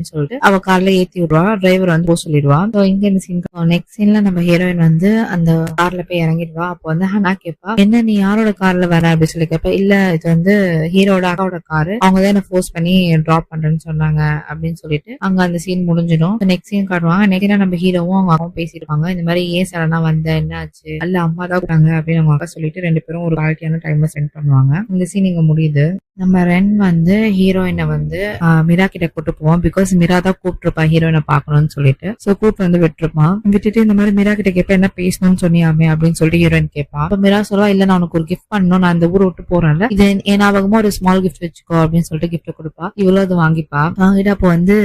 சொல்லிட்டு அவ கார்ல ஏத்தி விடுவா. டிரைவர் வந்து போக சொல்லிடுவா. So இங்க இந்த சீன் நெக்ஸ்ட் சீன்ல நம்ம ஹீரோயின் வந்து அந்த கார்ல போய் இறங்கிடுவா. அப்போ வந்து ஹனா கேட்பா, என்ன நீ யாரோட கார்ல வர அப்படின்னு சொல்லி கேட்பா. இல்ல இது வந்து ஹீரோட அக்காவோட காரு, அவங்கதான் என்ன ஃபோர்ஸ் பண்ணி டிராப் பண்றேன்னு சொன்னாங்க அப்படின்னு சொல்லிட்டு அங்க அந்த சீன் முடிஞ்சிடும். நெக்ஸ்ட் சீன் காட்டுவாங்க. நெக்ஸ்ட் நம்ம ஹீரோவும் அவங்க அக்காவும் பேசிருப்பாங்க. இந்த மாதிரி ஏன் சடனா வந்த, என்ன ஆச்சு, அல்ல அம்மா தான் கூட்டாங்க அப்படின்னு அவங்க அக்கா சொல்லிட்டு ரெண்டு பேரும் ஒரு குவாலிட்டியான டைம் ஸ்பெண்ட் பண்ணுவாங்க. இந்த சீன் இங்க முடியுது. நம்ம ரென் வந்து ஹீரோயினை வந்து மிரா கிட்ட கூட்டு போவோம். பிகாஸ் மிரா தான் கூப்பிட்டுருப்பா ஹீரோயினை பாக்கணும்னு சொல்லிட்டு. சோ கூப்பிட்டு வந்து விட்டுருப்பான். விட்டுட்டு இந்த மாதிரி மிரா கிட்ட கேட்பா, என்ன பேசணும்னு சொன்னியாமே அப்படின்னு சொல்லிட்டு ஹீரோயின் கேட்பா. அப்ப மிரா சொல்லுவா, இல்ல நான் உனக்கு ஒரு கிஃப்ட் பண்ணணும், நான் இந்த ஊரை விட்டு போறேன்ல, இது என் ஞாபகமா ஒரு ஸ்மால் கிஃப்ட் வச்சுக்கோ அப்படின்னு சொல்லிட்டு கிஃப்ட் கொடுப்பா. இவ்வளவு அது வாங்கிப்பா. வாங்கிட்டு அப்போ வந்து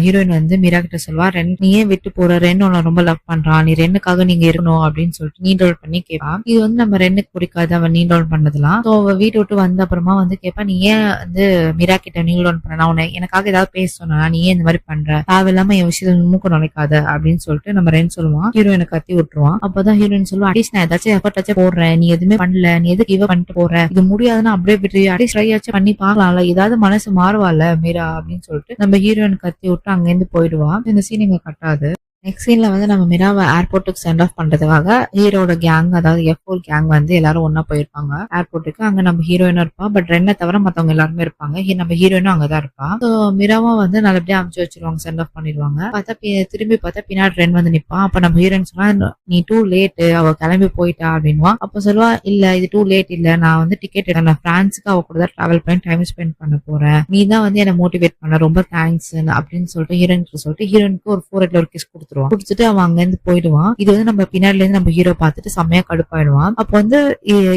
ஹீரோயின் வந்து மிரா கிட்ட சொல்வா, ரென் நீ ஏன் விட்டு போற, ரென் உன்னை ரொம்ப லவ் பண்றான், நீ ரென்னுக்காக நீங்க இருக்கணும் அப்படின்னு சொல்லிட்டு நீ டவுன் பண்ணி கேட்பா. இது வந்து நம்ம ரென்னுக்கு பிடிக்காது அவன் நீ டவுன் பண்ணதுலாம். ஸோ அவ வீட்டை விட்டு வந்த அப்புறமா வந்து கேட்பா, நீ ஏன் வந்து மிரா கிட்ட நீல் டவுன் பண்ண, நான் உன்னை எனக்காக ஏதாவது பேச சொன்னா, நீ ஏன் இந்த மாதிரி பண்ற, தேவையில்லாம என் விஷயத்துல மூக்க நுழைக்காத அப்படின்னு சொல்லிட்டு நம்ம ரென் சொல்லுவான். ஹீரோயினை கத்தி விட்டுருவான். அப்பதான் ஹீரோயின் சொல்லுவா, அட்லீஸ்ட் நான் ஏதாச்சும் எஃபர்ட் போடுறேன், நீ எதுவுமே பண்ணல, நீ எதுக்கு இவ பண்ணிட்டு போற, இது முடியாதுன்னா அப்படியே விட்டு அட்லீஸ்ட் ட்ரை ஆச்சும் பண்ணி பாக்கலாம்ல, ஏதாவது மனசு மாறுவாள்ல மீரா அப்படின்னு சொல்லிட்டு நம்ம ஹீரோயின் கத்தி விட்டு அங்கிருந்து போயிடுவா. இந்த சீன் இங்க கட்டாது. நெக்ஸ்ட் சீன்ல வந்து நம்ம மிராவை ஏர்போர்ட்டுக்கு சென்ட் ஆஃப் பண்றதுக்காக ஹீரோட கேங், அதாவது F4 கேங் வந்து எல்லாரும் ஒன்னா போயிருப்பாங்க ஏர்போர்ட்டுக்கு. அங்க நம்ம ஹீரோயினும் இருப்பா. பட் ரென்னை தவிர மத்தவங்க எல்லாருமே இருப்பாங்க. நம்ம ஹீரோயினும் அங்கதான் இருப்பா. ஸோ மிராவும் வந்து நல்லபடியா அமுச்சு வச்சிருவாங்க, சென்ட் ஆஃப் பண்ணிடுவாங்க. திரும்பி பார்த்தா பின்னாடி ரென் வந்து நிப்பான். அப்ப நம்ம ஹீரோயின் சொன்னா, நீ டூ லேட், அவ கிளம்பி போயிட்டா அப்படின்வா. அப்ப சொல்லுவா, இல்ல இது டூ லேட் இல்ல, நான் வந்து டிக்கெட் எடுக்க, நான் பிரான்ஸுக்கு அவ கூட தான் டிராவல் பண்ணி டைம் ஸ்பெண்ட் பண்ண போறேன், நீ தான் வந்து என்ன மோட்டிவேட் பண்ண, ரொம்ப தேங்க்ஸ் அப்படின்னு சொல்லிட்டு ஹீரோயினுக்கு சொல்லிட்டு ஹீரோயினுக்கு ஒரு ஃபோர் ஒரு கிஸ் குடிச்சிட்டு அவன் அங்க இருந்து போயிடுவான். இது வந்து நம்ம பின்னாடில இருந்து நம்ம ஹீரோ பார்த்துட்டு செம்மையா கடுப்பாயிடுவான். அப்போ வந்து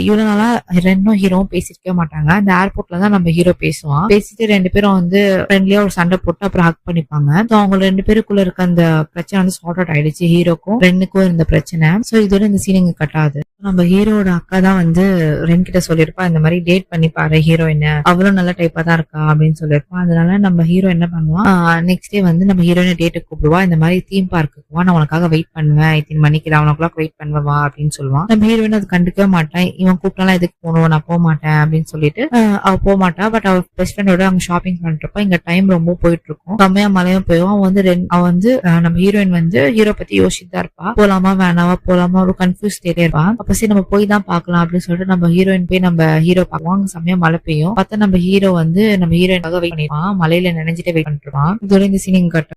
இவ்வளவு நாளா ரெண்டும் ஹீரோவும் பேசிருக்கவே மாட்டாங்க. அந்த ஏர்போர்ட்ல தான் நம்ம ஹீரோ பேசுவான். பேசிட்டு ரெண்டு பேரும் வந்து ஃப்ரெண்ட்லியா ஒரு சண்டை போட்டு அப்புறம் ஹக் பண்ணிப்பாங்க. அவங்க ரெண்டு பேருக்குள்ள இருக்க அந்த பிரச்சனை வந்து சார்ட் அவுட் ஆயிடுச்சு. ஹீரோக்கும் ரெண்டுக்கும் இருந்த பிரச்சனை. சோ இதோட இந்த சீன் இங்க கட்டாது. நம்ம ஹீரோட அக்கா தான் வந்து ரென் கிட்ட சொல்லிருப்பா, இந்த மாதிரி டேட் பண்ணி பாரு ஹீரோயினை, அவளும் நல்ல டைப்பா தான் இருக்கா அப்படின்னு சொல்லிருப்பா. அதனால நம்ம ஹீரோ என்ன பண்ணுவான், நெக்ஸ்ட் டே வந்து நம்ம ஹீரோயினை டேட்டுக்கு கூப்பிடுவா. இந்த மாதிரி தீம் பார்க்கு வா, நான் உனக்காக வெயிட் பண்ணுவேன், 18 மணிக்கு 11 வெயிட் பண்ணுவா அப்படின்னு சொல்லுவான். நம்ம ஹீரோயின் அது கண்டுக்கவே மாட்டேன், இவன் கூப்பிட்டாலாம் எதுக்கு போகணும், நான் போக மாட்டேன் அப்படின்னு சொல்லிட்டு அவ போக மாட்டா. பட் அவ பெஸ்ட் ஃப்ரெண்டோட அங்க ஷாப்பிங் பண்ணிருப்பா. இங்க டைம் ரொம்ப போயிட்டு இருக்கும், செம்மையா மழையும் போயிடும். அவன் வந்து நம்ம ஹீரோயின் வந்து ஹீரோ பத்தி யோசிச்சுட்டு தான் இருப்பா, போலாமா வேணாவா, போலாமா, ஒரு கன்ஃபியூஸ் ஸ்டேட்டே இருப்பா. அப்ப சரி நம்ம போய் தான் பாக்கலாம் அப்படின்னு சொல்லிட்டு நம்ம ஹீரோயின் போய் நம்ம ஹீரோ பார்ப்போம். அங்க செம்மையா மழை பெய்யும். பார்த்தா நம்ம ஹீரோ வந்து நம்ம ஹீரோயினாக வெயிட் பண்ணிருப்பான், மழையில நினைஞ்சிட்டே வெயிட் பண்ணிருப்பான். இதோட இந்த சீனிங் கட்டும்.